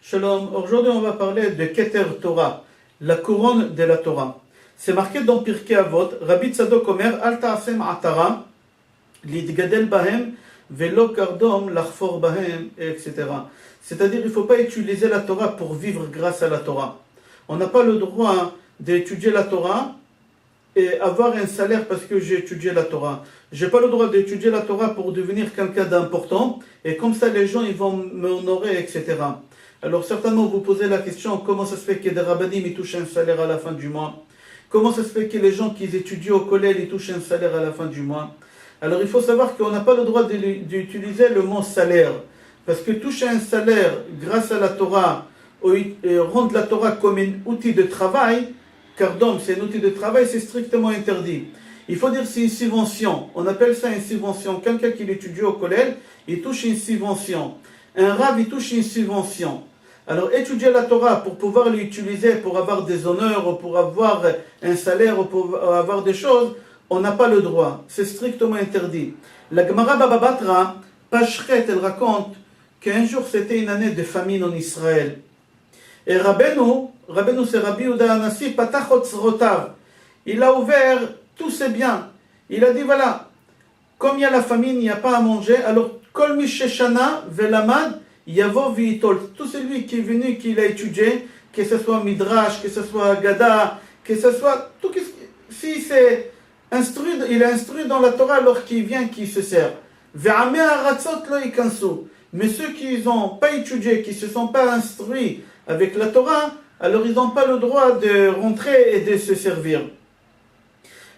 Shalom, aujourd'hui on va parler de Keter Torah, la couronne de la Torah. C'est marqué dans Pirkei Avot, Rabbi Tzadok Omer, Al ta'asem atara, lidgadel bahem, velo kardom lachfor bahem, etc. C'est-à-dire il ne faut pas utiliser la Torah pour vivre grâce à la Torah. On n'a pas le droit d'étudier la Torah et avoir un salaire parce que j'ai étudié la Torah. Je n'ai pas le droit d'étudier la Torah pour devenir quelqu'un d'important et comme ça les gens ils vont m'honorer, etc. Alors certainement vous posez la question, comment ça se fait que des rabbinim ils touchent un salaire à la fin du mois? Comment ça se fait que les gens qui étudient au collège ils touchent un salaire à la fin du mois? Alors il faut savoir qu'on n'a pas le droit d'utiliser le mot salaire, parce que toucher un salaire grâce à la Torah, rendre la Torah comme un outil de travail, car donc c'est un outil de travail, c'est strictement interdit. Il faut dire c'est une subvention, on appelle ça une subvention. Quelqu'un qui étudie au collège, il touche une subvention. Un rave, il touche une subvention. Alors étudier la Torah pour pouvoir l'utiliser, pour avoir des honneurs, ou pour avoir un salaire, ou pour avoir des choses, on n'a pas le droit. C'est strictement interdit. La Gemara Baba Batra, Pashchet, elle raconte qu'un jour c'était une année de famine en Israël. Et Rabbeinu c'est Rabbi Yehuda Hanassi, Patach Otzrotav. Il a ouvert tous ses biens. Il a dit voilà, comme il y a la famine, il n'y a pas à manger, alors Kol Misheshana Velamad Yavo Vitol. Tout celui qui est venu, qui l'a étudié, que ce soit Midrash, que ce soit Gada, que ce soit tout, si c'est instruit, il est instruit dans la Torah, alors qu'il vient, qui se sert. Ve'ameh haratzot lo yikansu. Mais ceux qui n'ont pas étudié, qui ne se sont pas instruits avec la Torah, alors ils n'ont pas le droit de rentrer et de se servir.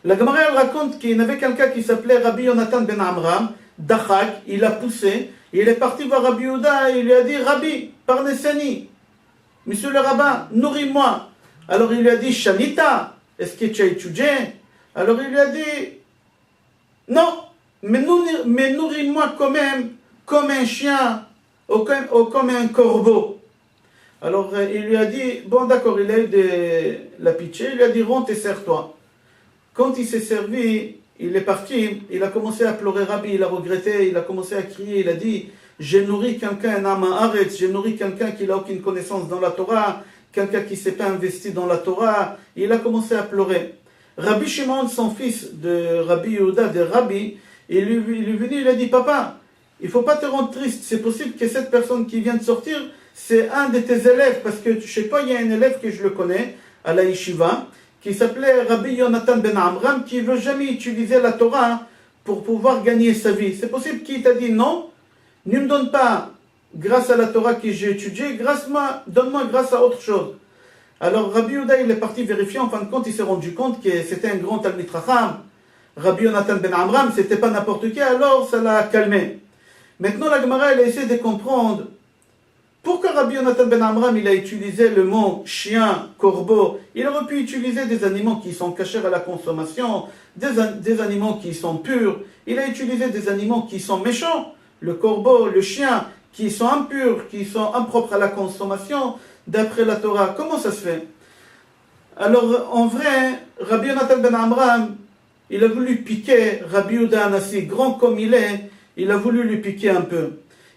La Gemara elle raconte qu'il y avait quelqu'un qui s'appelait Rabbi Yonatan ben Amram, Dachak, il a poussé, il est parti voir Rabbi Yehuda et il lui a dit Rabbi, parnesani, monsieur le rabbin, nourris-moi. Alors il lui a dit Shanita, est-ce que tu as étudié? Alors il lui a dit non, mais nourris-moi quand même comme un chien ou comme un corbeau. Alors il lui a dit bon d'accord, il a eu de la pitié, il lui a dit rentre et sers-toi. Quand il s'est servi, il est parti, il a commencé à pleurer Rabbi, il a regretté, il a commencé à crier, il a dit j'ai nourri quelqu'un, un âme arrête, j'ai nourri quelqu'un qui n'a aucune connaissance dans la Torah, quelqu'un qui ne s'est pas investi dans la Torah. Il a commencé à pleurer. Rabbi Shimon, son fils de Rabbi Yehuda, de Rabbi, il est venu, il a dit papa, il ne faut pas te rendre triste, c'est possible que cette personne qui vient de sortir, c'est un de tes élèves, parce que chez toi il y a un élève que je le connais, à la yeshiva, qui s'appelait Rabbi Yonatan ben Amram, qui ne veut jamais utiliser la Torah pour pouvoir gagner sa vie. C'est possible qu'il t'a dit non, ne me donne pas grâce à la Torah que j'ai étudiée, donne-moi grâce à autre chose. Alors Rabbi Yehuda il est parti vérifier, en fin de compte il s'est rendu compte que c'était un grand Talmid Chacham. Rabbi Yonatan ben Amram, c'était pas n'importe qui, alors ça l'a calmé. Maintenant la Gemara elle a essayé de comprendre pourquoi Rabbi Yonatan ben Amram il a utilisé le mot chien, corbeau. Il aurait pu utiliser des animaux qui sont cachés à la consommation, des animaux qui sont purs. Il a utilisé des animaux qui sont méchants, le corbeau, le chien, qui sont impurs, qui sont impropres à la consommation, d'après la Torah. Comment ça se fait? Alors en vrai, Rabbi Yonatan ben Amram, il a voulu piquer Rabbi Yehuda Hanassi, grand comme il est, il a voulu lui piquer un peu.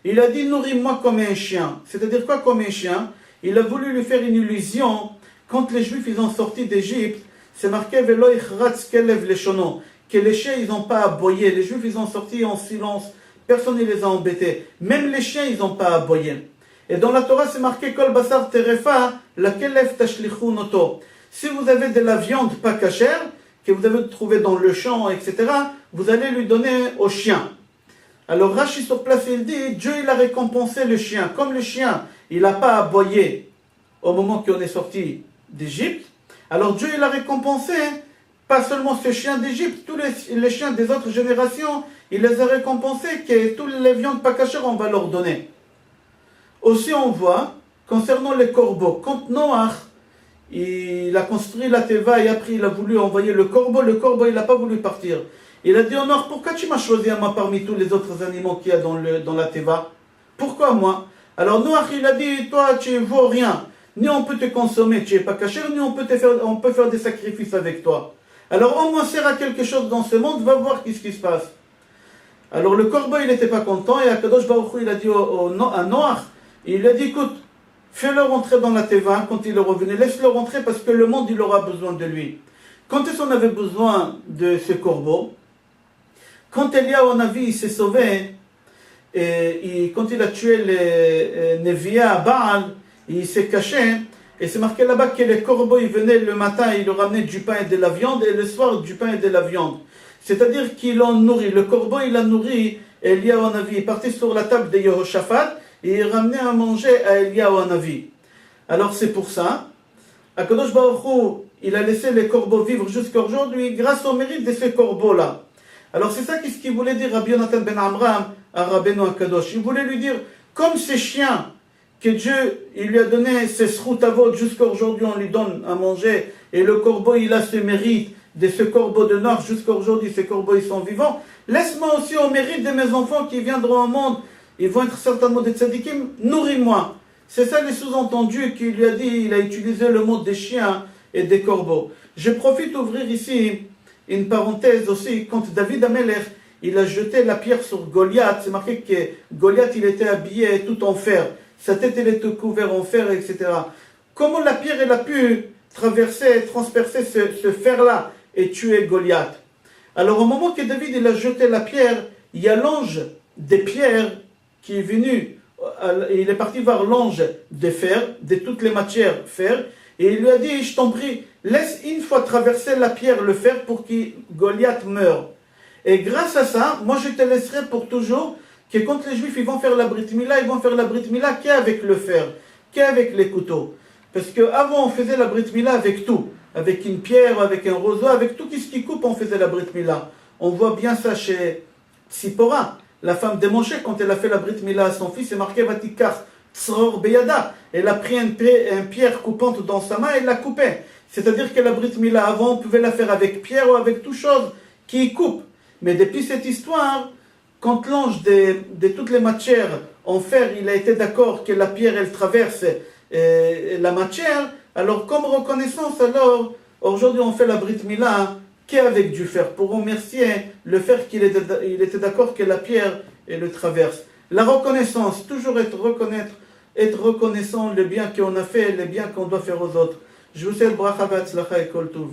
Il a dit nourris-moi comme un chien. C'est-à-dire quoi comme un chien? Il a voulu lui faire une illusion. Quand les Juifs ils ont sorti d'Égypte, c'est marqué Velo ichratz kelev leshono, que les chiens ils n'ont pas aboyé. Les Juifs ils ont sorti en silence. Personne ne les a embêtés. Même les chiens ils n'ont pas aboyé. Et dans la Torah c'est marqué Kol basar terefa la kelev tashlichun oto. Si vous avez de la viande pas cachère que vous avez trouvé dans le champ, etc., vous allez lui donner au chien. Alors Rashi sur place il dit, Dieu il a récompensé le chien. Comme le chien, il n'a pas aboyé au moment qu'on est sorti d'Égypte, alors Dieu il a récompensé, pas seulement ce chien d'Égypte, tous les chiens des autres générations, il les a récompensés, que toutes les viandes pas cachères on va leur donner. Aussi on voit, concernant les corbeaux, quand Noach, il a construit la Teva et après il a voulu envoyer le corbeau il n'a pas voulu partir. Il a dit au Noach, pourquoi tu m'as choisi à moi parmi tous les autres animaux qu'il y a dans la Teva? Pourquoi moi? Alors Noach il a dit, toi tu ne vaux rien, ni on peut te consommer, tu n'es pas caché, ni on peut faire des sacrifices avec toi. Alors au moins sert à quelque chose dans ce monde, va voir qu'est-ce qui se passe. Alors le corbeau il n'était pas content et Akadosh Baruch Hu il a dit à Noach, il a dit écoute, Fais-le rentrer dans la teva quand il est revenu. Laisse-le rentrer parce que le monde, il aura besoin de lui. Quand est-ce qu'on avait besoin de ce corbeau? Quand Eliyahu Navi il s'est sauvé, et quand il a tué les Nevia à Baal, il s'est caché, et c'est marqué là-bas que les corbeaux, ils venaient le matin, ils leur ramenaient du pain et de la viande, et le soir, du pain et de la viande. C'est-à-dire qu'ils l'ont nourri. Le corbeau, il a nourri Eliyahu Navi. Il partait sur la table de Yehoshaphat, et il ramenait à manger à Eliyahu Navi. Alors c'est pour ça, Akadosh Baruch Hu, il a laissé les corbeaux vivre jusqu'à aujourd'hui grâce au mérite de ces corbeaux-là. Alors c'est ça qu'est-ce qu'il voulait dire Rabbi Yonatan ben Amram à Rabbeinu Akadosh. Il voulait lui dire, comme ces chiens que Dieu il lui a donné ses sroutavot jusqu'à aujourd'hui, on lui donne à manger, et le corbeau il a ce mérite de ce corbeau de nord jusqu'à aujourd'hui, ces corbeaux ils sont vivants. Laisse-moi aussi au mérite de mes enfants qui viendront au monde, ils vont être certainement des tzadikim, nourris-moi. C'est ça les sous-entendus qu'il lui a dit, il a utilisé le mot des chiens et des corbeaux. Je profite d'ouvrir ici une parenthèse aussi, quand David Amelech, il a jeté la pierre sur Goliath, c'est marqué que Goliath il était habillé tout en fer, sa tête elle était couverte en fer, etc. Comment la pierre elle a pu traverser, transpercer ce fer-là et tuer Goliath? Alors au moment que David il a jeté la pierre, il y a l'ange des pierres qui est venu, il est parti voir l'ange de fer, de toutes les matières fer, et il lui a dit, je t'en prie, laisse une fois traverser la pierre, le fer, pour que Goliath meure. Et grâce à ça, moi je te laisserai pour toujours, que quand les Juifs ils vont faire la Brit Mila, ils vont faire la Brit Mila qu'avec le fer, qu'avec les couteaux. Parce qu'avant on faisait la Brit Mila avec tout, avec une pierre, avec un roseau, avec tout ce qui coupe, on faisait la Brit Mila. On voit bien ça chez Tzipora, la femme de Moshe, quand elle a fait la Brit Mila à son fils, c'est marqué Vatikar Tzror Beyada. Elle a pris une pierre coupante dans sa main et elle l'a coupée. C'est-à-dire que la Brit Mila avant, on pouvait la faire avec pierre ou avec toute chose qui coupe. Mais depuis cette histoire, quand l'ange de toutes les matières en fer, il a été d'accord que la pierre, elle traverse la matière, alors comme reconnaissance, alors aujourd'hui on fait la Brit Mila qu'avec du fer, pour remercier le fer qu'il était d'accord que la pierre elle le traverse. La reconnaissance, toujours être reconnaissant le bien qu'on a fait, le bien qu'on doit faire aux autres. Je vous souhaite bracha v'atzlacha et kol tov.